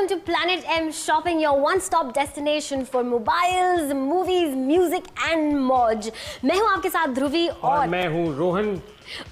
to Planet M Shopping, your one-stop destination for mobiles, movies, music and मौज। मैं हूँ आपके साथ ध्रुवी और मैं हूँ रोहन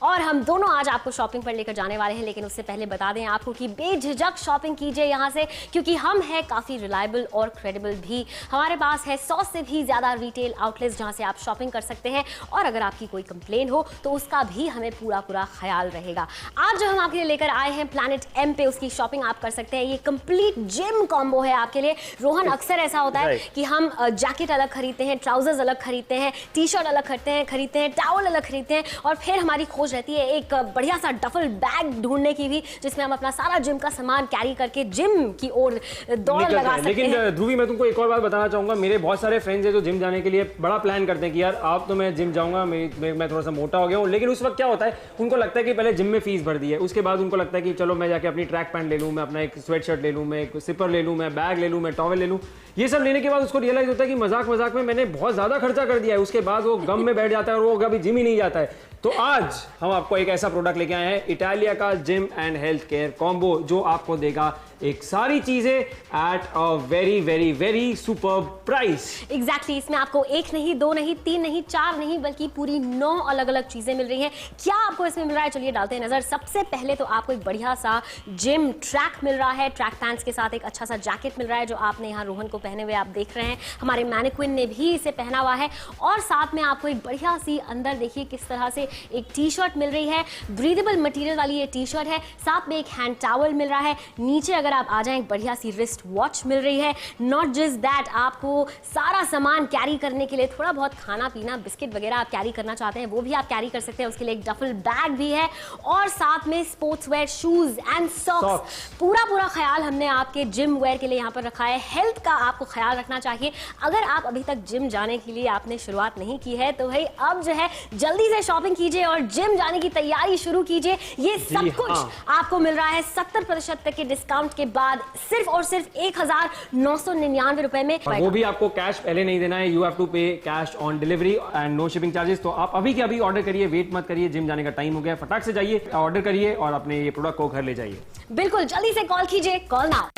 और हम दोनों आज आपको शॉपिंग पर लेकर जाने वाले हैं। लेकिन उससे पहले बता दें आपको कि बेझिझक शॉपिंग कीजिए यहाँ से, क्योंकि हम हैं काफ़ी रिलायबल और क्रेडिबल भी। हमारे पास है 100 से भी ज़्यादा रिटेल आउटलेट्स जहाँ से आप शॉपिंग कर सकते हैं, और अगर आपकी कोई कंप्लेन हो तो उसका भी हमें पूरा ख्याल रहेगा। आज जो हम आपके लिए लेकर आए हैं प्लैनेट एम पे, उसकी शॉपिंग आप कर सकते हैं। ये कंप्लीट जिम कॉम्बो है आपके लिए। रोहन, अक्सर ऐसा होता है कि हम जैकेट अलग खरीदते हैं, ट्राउजर्स अलग खरीदते हैं, टी शर्ट अलग खरीदते हैं, टावल अलग खरीदते हैं, और फिर हमारी खोज रहती है एक बढ़िया सा डफल बैग ढूंढने की भी, जिसमें हम अपना सारा जिम का सामान कैरी करके जिम की ओर दौड़ लगा सकते हैं। लेकिन ध्रुवी, मैं तुमको एक और बात बताना चाहूंगा। मेरे बहुत सारे फ्रेंड्स हैं जो जिम जाने के लिए बड़ा प्लान करते हैं कि यार आप तो मैं जिम जाऊंगा, मैं थोड़ा सा मोटा हो गया हूँ। लेकिन उस वक्त क्या होता है, उनको लगता है कि पहले जिम में फीस भर दी है, उसके बाद उनको लगता है कि चलो मैं जाके अपनी ट्रैक पैंट ले लूँ, मैं अपना एक स्वेट शर्ट ले लूँ, मैं एक सिपर ले लूँ, मैं बैग ले लूँ, मैं टॉवल ले लूँ। ये सब लेने के बाद उसको रियलाइज होता है कि मजाक में मैंने बहुत ज्यादा खर्चा कर दिया है। उसके बाद वो गम में बैठ जाता है और वो कभी जिम ही नहीं जाता है। तो आज हम आपको एक ऐसा प्रोडक्ट लेके आए हैं, इटालिया का gym and health care combo, जो आपको देगा एक सारी चीजें at a very super price. Exactly, इसमें आपको एक नहीं, दो नहीं, तीन नहीं, चार नहीं, बल्कि पूरी 9 अलग अलग चीजें मिल रही हैं। क्या आपको इसमें मिल रहा है, चलिए डालते हैं नजर। सबसे पहले तो आपको एक बढ़िया सा जिम ट्रैक मिल रहा है, ट्रैक पैंट्स के साथ एक अच्छा सा जैकेट मिल रहा है, जो आपने यहाँ रोहन को पहने हुए आप देख रहे हैं। हमारे मैनिक्विन ने भी इसे पहना हुआ है, और साथ में आपको एक बढ़िया सी अंदर देखिए किस तरह से एक टी शर्ट मिल रही है, ब्रीदेबल मटेरियल वाली ये टी शर्ट है। साथ में एक हैंड टॉवल मिल रहा है। नीचे अगर आप आ जाएं, एक बढ़िया सी रिस्ट वॉच मिल रही है। नॉट जस्ट दैट, आपको सारा सामान कैरी करने के लिए, थोड़ा बहुत खाना पीना, बिस्किट वगैरह आप कैरी करना चाहते हैं वो भी आप कैरी कर सकते हैं, उसके लिए एक डफल बैग भी है। और साथ में sports wear, shoes and socks, पूरा ख्याल हमने आपके जिम वेयर के लिए यहाँ पर रखा है। हेल्थ का आपको ख्याल रखना चाहिए। अगर आप अभी तक जिम जाने के लिए आपने शुरुआत नहीं की है, तो भाई अब जो है जल्दी से शॉपिंग कीजिए और जिम जाने की तैयारी शुरू कीजिए। ये सब कुछ आपको मिल रहा है 70% तक के डिस्काउंट के बाद, सिर्फ और सिर्फ 1999 रुपए में। वो भी आपको कैश पहले नहीं देना है, you have to pay cash on delivery and no shipping charges. तो आप अभी के अभी ऑर्डर करिए, वेट मत करिए, जिम जाने का टाइम हो गया, फटाक से जाइए, ऑर्डर करिए और अपने ये प्रोडक्ट को घर ले जाइए। बिल्कुल, जल्दी से कॉल कीजिए, कॉल नाउ।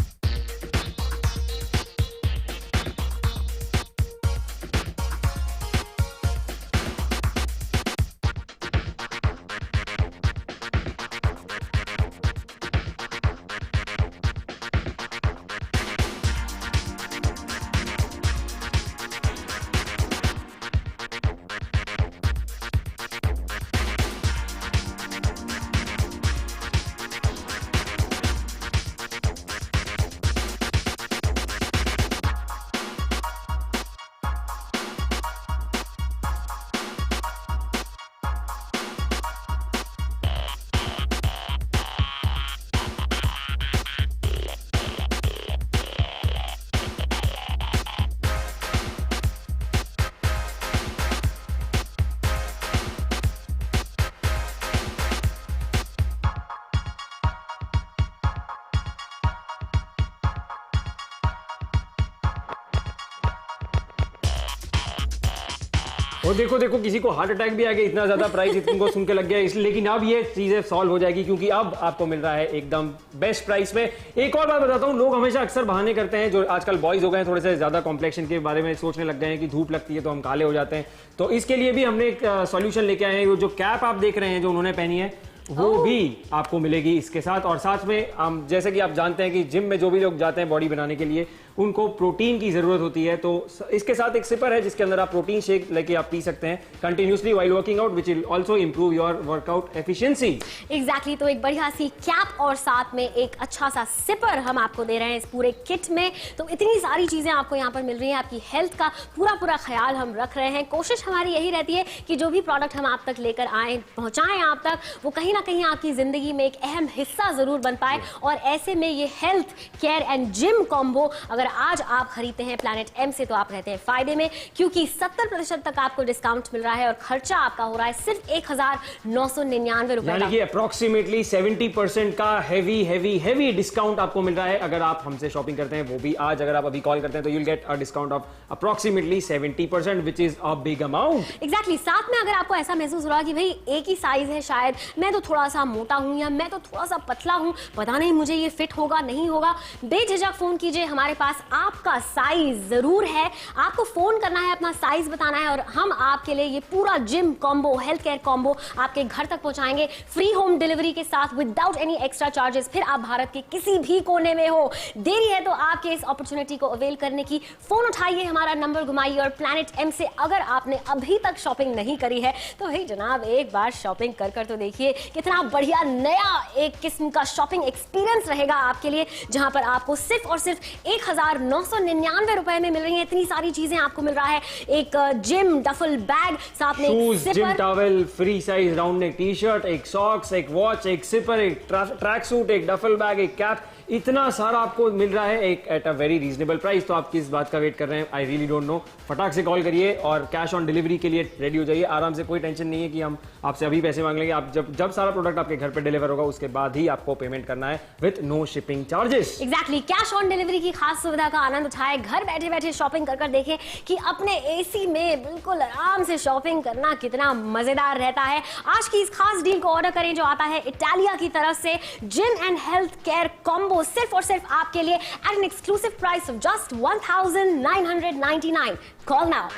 और देखो किसी को हार्ट अटैक भी आ गया, इतना ज्यादा प्राइस इनको सुन के लग गया इसलिए। लेकिन अब ये चीजें सॉल्व हो जाएगी, क्योंकि अब आपको मिल रहा है एकदम बेस्ट प्राइस में। एक और बात बताता हूँ, लोग हमेशा अक्सर बहाने करते हैं, जो आजकल बॉयज हो गए हैं थोड़े से ज्यादा कॉम्प्लेक्शन के बारे में सोचने लग गए हैं कि धूप लगती है तो हम काले हो जाते हैं। तो इसके लिए भी हमने एक सॉल्यूशन लेके आए हैं। जो कैप आप देख रहे हैं जो उन्होंने पहनी है, वो भी आपको मिलेगी इसके साथ। और साथ में हम, जैसे कि आप जानते हैं कि जिम में जो भी लोग जाते हैं बॉडी बनाने के लिए, उनको प्रोटीन की जरूरत होती है। तो इसके साथ एक सिपर है जिसके अंदर आप प्रोटीन शेक लेके आप पी सकते हैं continuously while working out, which will also improve your workout efficiency. Exactly, तो एक बढ़िया सी कैप और साथ में एक अच्छा सा सिपर हम आपको दे रहे हैं इस पूरे किट में। तो इतनी सारी चीजें आपको यहाँ पर मिल रही हैं। आपकी हेल्थ का पूरा ख्याल हम रख रहे हैं। कोशिश हमारी यही रहती है कि जो भी प्रोडक्ट हम आप तक लेकर आए, पहुंचाएं आप तक, वो कहीं ना कहीं आपकी जिंदगी में एक अहम हिस्सा जरूर बन पाए। और ऐसे में ये health care and gym combo अगर आज आप खरीदते हैं प्लैनेट एम से, तो आप रहते हैं फायदे में, क्योंकि 70% तक आपको डिस्काउंट मिल रहा है और खर्चा आपका हो रहा है सिर्फ 1999 रुपए। यानी कि अप्रोक्सीमेटली 70% का हेवी डिस्काउंट आपको मिल रहा है अगर आप हमसे शॉपिंग करते हैं। वो भी आज अगर आप अभी कॉल करते हैं तो you'll get a discount of approximately 70%, which is a big amount. Exactly, साथ में अगर आपको ऐसा महसूस हो रहा है कि भाई एक ही साइज है, शायद मैं तो थोड़ा सा मोटा हूं या मैं तो थोड़ा सा पतला हूं, पता नहीं मुझे ये फिट होगा नहीं होगा, बेझिझक फोन कीजिए, हमारे पास आपका साइज जरूर है। आपको फोन करना है, अपना साइज बताना है और हम आपके लिए ये पूरा gym combo, health care combo आपके घर तक पहुंचाएंगे फ्री होम डिलीवरी के साथ विदाउट एनी एक्स्ट्रा चार्जेस। फिर आप भारत के किसी भी कोने में हो, देरी है तो आपके इस अपॉर्चुनिटी को अवेल करने की, फोन उठाइए, हमारा नंबर घुमाइए और प्लैनेट एम से अगर आपने अभी तक शॉपिंग नहीं करी है तो भाई जनाब एक बार शॉपिंग कर तो देखिए, कितना बढ़िया नया एक किस्म का शॉपिंग एक्सपीरियंस रहेगा आपके लिए, जहां पर आपको सिर्फ और सिर्फ 1999 रुपए में मिल रही है इतनी सारी चीजें। आपको मिल रहा है एक जिम डफल बैग, साथ में shoes, gym towel, free size round neck T shirt, एक सॉक्स, एक वॉच, एक सिपर, एक ट्रैक सूट, एक डफल बैग, एक कैप, इतना सारा आपको मिल रहा है एक at a very reasonable price. तो आप किस बात का वेट कर रहे हैं? I really don't know. फटाक से कॉल करिए और कैश ऑन डिलीवरी के लिए रेडी हो जाइए आराम से। कोई टेंशन नहीं है कि हम आपसे अभी पैसे मांग लेंगे। आप जब सारा प्रोडक्ट आपके घर पे डिलीवर होगा उसके बाद ही आपको पेमेंट करना है with no shipping charges. Exactly, cash on delivery की खास सुविधा का आनंद उठाएं, घर बैठे बैठे शॉपिंग कर देखें कि अपने एसी में बिल्कुल आराम से शॉपिंग करना कितना मजेदार रहता है। आज की इस खास डील को ऑर्डर करें जो आता है इटालिया की तरफ से, gym and health care combo, सिर्फ और सिर्फ आपके लिए at an exclusive price of just 1999। Call now.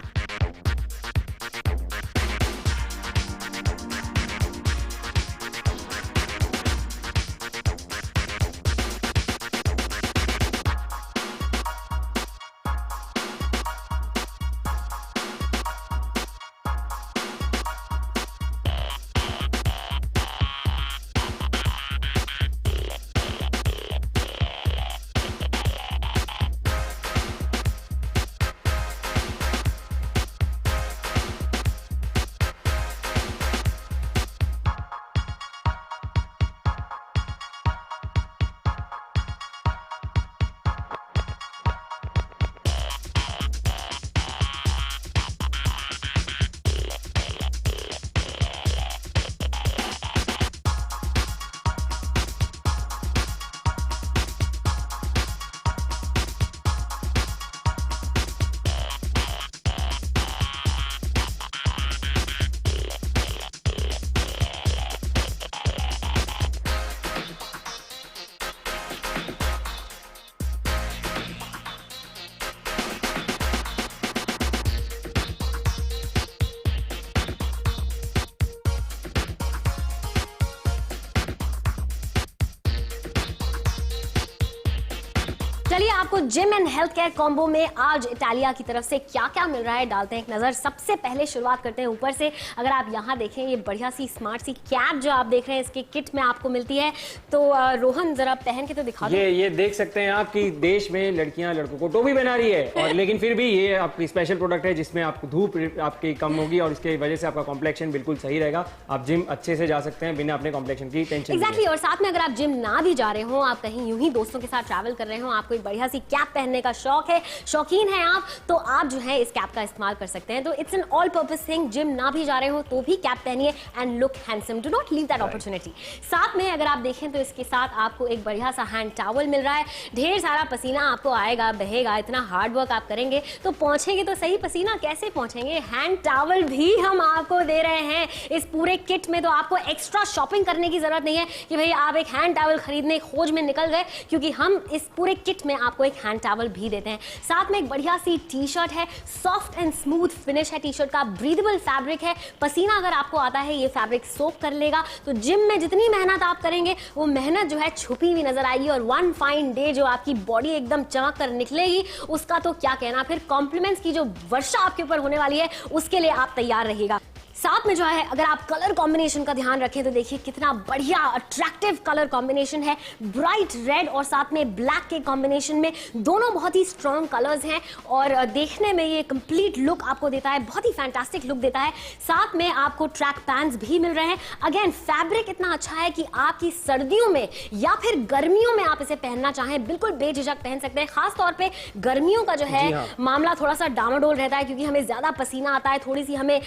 चलिए आपको gym and health care combo में आज इटालिया की तरफ से क्या क्या मिल रहा है डालते हैं एक नजर। सबसे पहले शुरुआत करते हैं ऊपर से। अगर आप यहाँ देखें ये बढ़िया सी स्मार्ट सी कैप जो आप देख रहे हैं इसके किट में आपको मिलती है। तो रोहन जरा पहन के तो दिखा दो। ये देख सकते हैं आप कि देश में लड़कियां लड़कों को टोपी पहना रही है और लेकिन फिर भी ये आपकी स्पेशल प्रोडक्ट है जिसमें आपको धूप आपकी कम होगी और इसके वजह से आपका कॉम्प्लेक्शन बिल्कुल सही रहेगा। आप जिम अच्छे से जा सकते हैं बिना अपने कॉम्प्लेक्शन की टेंशन। एग्जैक्टली। और साथ में अगर आप जिम ना भी जा रहे हो, आप कहीं यूं ही दोस्तों के साथ ट्रैवल कर रहे हो, आपको एक बढ़िया सी कैप पहनने का शौक है, शौकीन है आप, तो आप जो है इस कैप का इस्तेमाल कर सकते हैं। तो it's an all purpose thing. Gym ना भी जा रहे हो तो भी कैप पहनिए and look handsome. Do not leave that opportunity. साथ में अगर आप देखें तो इसके साथ आपको एक बढ़िया सा हैंड टॉवल मिल रहा है। ढेर सारा पसीना आपको आएगा, बहेगा, इतना हार्ड वर्क आप करेंगे तो पहुंचेंगे तो सही, पसीना कैसे पहुंचेंगे। हैंड टॉवल भी हम आपको दे रहे हैं इस पूरे किट में। तो आपको एक्स्ट्रा शॉपिंग करने की जरूरत नहीं है कि भाई आप एक हैंड टॉवल खरीदने खोज में निकल गए, क्योंकि हम इस पूरे किट में आपको एक हैंड टॉवल भी देते हैं। साथ में एक बढ़िया सी टी शर्ट है, सॉफ्ट एंड स्मूथ फिनिश है टी शर्ट का, ब्रीदेबल फैब्रिक है, पसीना अगर आपको आता है ये फैब्रिक सोक कर लेगा। तो जिम में जितनी मेहनत आप करेंगे वो मेहनत जो है छुपी हुई नजर आएगी और वन फाइन डे जो आपकी बॉडी एकदम चमक कर निकलेगी उसका तो क्या कहना। फिर कॉम्प्लीमेंट्स की जो वर्षा आपके ऊपर होने वाली है उसके लिए आप तैयार रहिएगा। साथ में जो है अगर आप कलर कॉम्बिनेशन का ध्यान रखें तो देखिए कितना बढ़िया अट्रैक्टिव कलर कॉम्बिनेशन है। ब्राइट रेड और साथ में ब्लैक के कॉम्बिनेशन में, दोनों बहुत ही स्ट्रॉन्ग कलर्स हैं और देखने में ये कंप्लीट लुक आपको देता है, बहुत ही फैंटास्टिक लुक देता है। साथ में आपको ट्रैक पैंट्स भी मिल रहे हैं। अगेन फैब्रिक इतना अच्छा है कि आपकी सर्दियों में या फिर गर्मियों में आप इसे पहनना चाहें बिल्कुल बेझिझक पहन सकते हैं। खासतौर पर गर्मियों का जो है मामला थोड़ा सा डामाडोल रहता है क्योंकि हमें ज्यादा पसीना आता है, थोड़ी सी हमें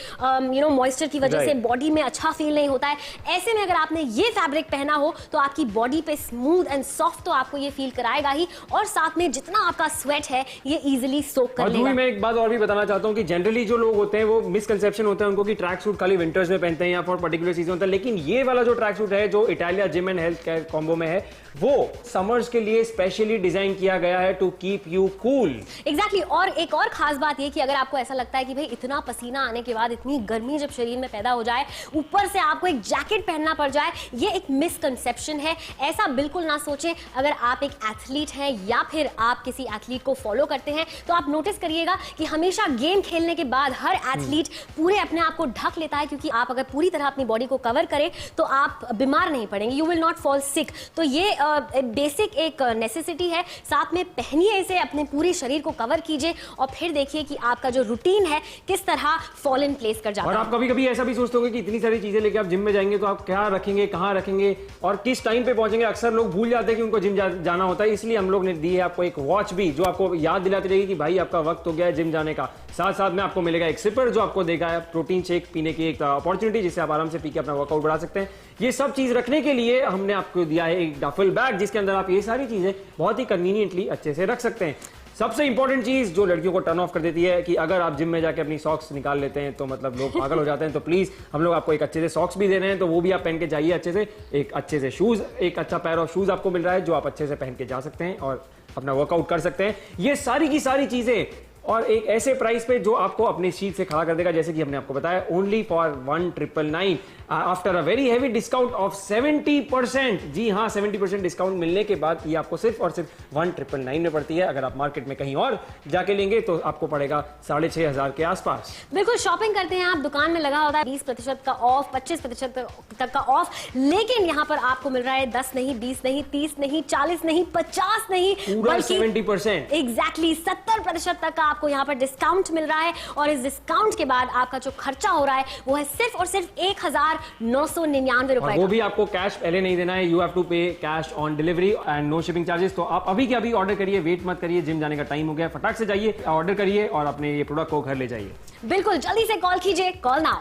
मॉइस्चर की वजह से बॉडी में अच्छा फील नहीं होता है। ऐसे में अगर आपने ये फैब्रिक पहना हो तो आपकी बॉडी पे स्मूथ एंड सॉफ्ट तो आपको ये फील कराएगा ही, और साथ में जितना आपका स्वेट है ये इजीली सोक कर लेगा। मैं एक बात और भी बताना चाहता हूँ कि जनरली जो लोग होते हैं वो मिसकंसेप्शन होता है उनको कि ट्रैक सूट खाली विंटर्स में पहनते हैं या फॉर पर्टिकुलर सीजन होता है, लेकिन ये वाला जो ट्रैक सूट है जो Italia gym and health care combo में है वो समर्स के लिए स्पेशली डिजाइन किया गया है to keep you cool. Exactly. और एक और खास बात ये कि अगर आपको ऐसा लगता है कि भाई इतना पसीना आने के बाद इतनी गर्मी जब शरीर में पैदा हो जाए, ऊपर से आपको एक जैकेट पहनना पड़ जाए, ये एक मिसकंसेप्शन है। ऐसा बिल्कुल ना सोचें। अगर आप एक एथलीट हैं या फिर आप किसी एथलीट को फॉलो करते हैं तो आप नोटिस करिएगा कि हमेशा गेम खेलने के बाद हर एथलीट पूरे अपने आप को ढक लेता है, क्योंकि आप अगर पूरी तरह अपनी बॉडी को कवर करें तो आप बीमार नहीं पड़ेंगे, you will not fall sick. तो ये बेसिक एक नेसेसिटी है। साथ में पहनिए इसे, अपने पूरे शरीर को कवर कीजिए और फिर देखिए कि आपका जो रूटीन है किस तरह फॉल इन प्लेस कर जाता है। और आप कभी-कभी ऐसा भी सोचते होंगे कि इतनी सारी चीजें लेके आप जिम में जाएंगे तो आप क्या रखेंगे, कहां रखेंगे और किस टाइम पे पहुंचेंगे। अक्सर लोग भूल जाते हैं कि उनको जिम जाना होता है, इसलिए हम लोग ने दी है आपको एक वॉच भी जो आपको याद दिलाती रहेगी कि भाई आपका वक्त हो गया है जिम जाने का। साथ साथ में आपको मिलेगा एक सिपर जो आपको देगा प्रोटीन शेक पीने की एक अपॉर्चुनिटी जिससे आप आराम से पी के अपना वर्कआउट बढ़ा सकते हैं। ये सब चीज रखने के लिए हमने आपको दिया है एक डफल बैग जिसके अंदर आप ये सारी चीजें बहुत ही कन्वीनियंटली अच्छे से रख सकते हैं। सबसे इंपॉर्टेंट चीज जो लड़कियों को टर्न ऑफ कर देती है कि अगर आप जिम में जाके अपनी सॉक्स निकाल लेते हैं तो मतलब लोग पागल हो जाते हैं, तो प्लीज हम लोग आपको एक अच्छे से सॉक्स भी दे रहे हैं, तो वो भी आप पहन के जाइए अच्छे से। एक अच्छे से शूज, एक अच्छा पैर ऑफ शूज आपको मिल रहा है जो आप अच्छे से पहन के जा सकते हैं और अपना वर्कआउट कर सकते हैं। ये सारी की सारी चीजें और एक ऐसे प्राइस पे जो आपको अपनी सीट से खड़ा कर देगा, जैसे कि हमने आपको बताया only for 1999 after a very heavy discount of 70%। जी हाँ, 70% डिस्काउंट मिलने के बाद ये आपको सिर्फ और सिर्फ 1999 में पड़ती है। अगर आप मार्केट में कहीं और जाके लेंगे तो आपको पड़ेगा 6500 के आसपास। बिल्कुल, शॉपिंग करते हैं आप, दुकान में लगा होता है 20% का ऑफ, 25% तक का ऑफ, लेकिन यहाँ पर आपको मिल रहा है 10 नहीं, 20 नहीं, 30 नहीं, 40 नहीं, 50 नहीं, पूरा 70%। एग्जैक्टली 70% तक का आपको यहाँ पर डिस्काउंट मिल रहा है। और इस डिस्काउंट के बाद आपका जो खर्चा हो रहा है वो है सिर्फ और सिर्फ 1999 रुपए। वो भी आपको कैश पहले नहीं देना है, you have to pay cash on delivery and no shipping charges. तो आप अभी के अभी ऑर्डर करिए, वेट मत करिए, जिम जाने का टाइम हो गया, फटाक से जाइए ऑर्डर करिए और अपने ये प्रोडक्ट को घर ले जाइए। बिल्कुल, जल्दी से कॉल कीजिए, कॉल नाउ।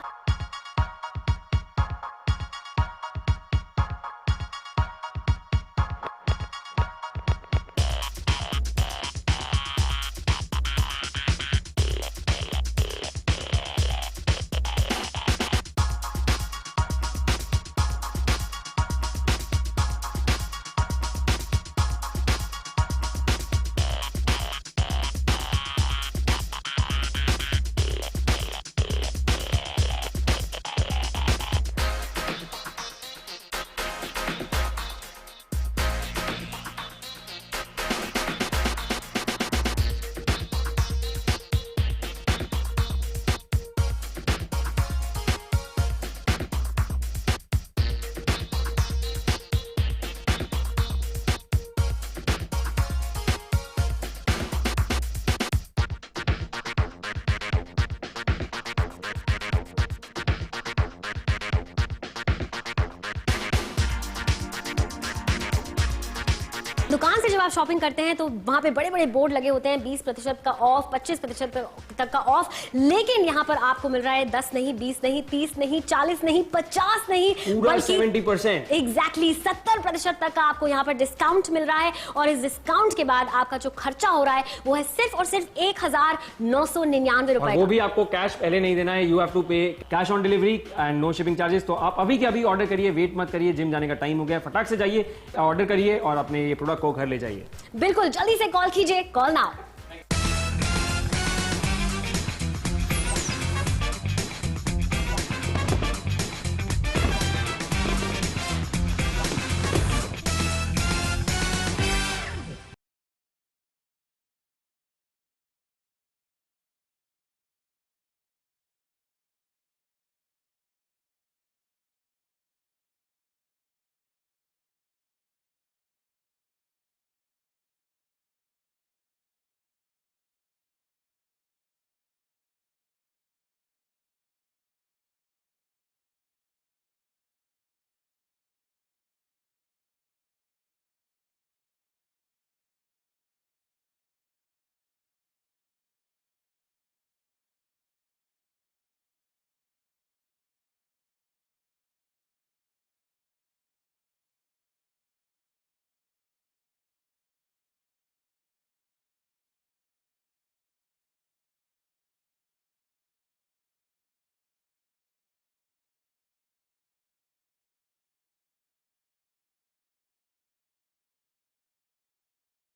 दुकान से जब आप शॉपिंग करते हैं तो वहां पे बड़े बड़े बोर्ड लगे होते हैं 20% का ऑफ, 25% तक का ऑफ, लेकिन यहाँ पर आपको मिल रहा है 10 नहीं, 20 नहीं, 30 नहीं, 40 नहीं, 50 नहीं, पूरा 70%। एग्जैक्टली 70% तक का आपको यहाँ पर डिस्काउंट मिल रहा है। और इस डिस्काउंट के बाद आपका जो खर्चा हो रहा है वो है सिर्फ और सिर्फ 1999 रुपए। वो भी आपको कैश पहले नहीं देना है, you have to pay cash on delivery and no shipping charges. तो आप अभी के अभी ऑर्डर करिए, वेट मत करिए, जिम जाने का टाइम हो गया, फटाक से जाइए ऑर्डर करिए और अपने ये प्रोडक्ट को घर ले जाइए। बिल्कुल, जल्दी से कॉल कीजिए, कॉल नाउ।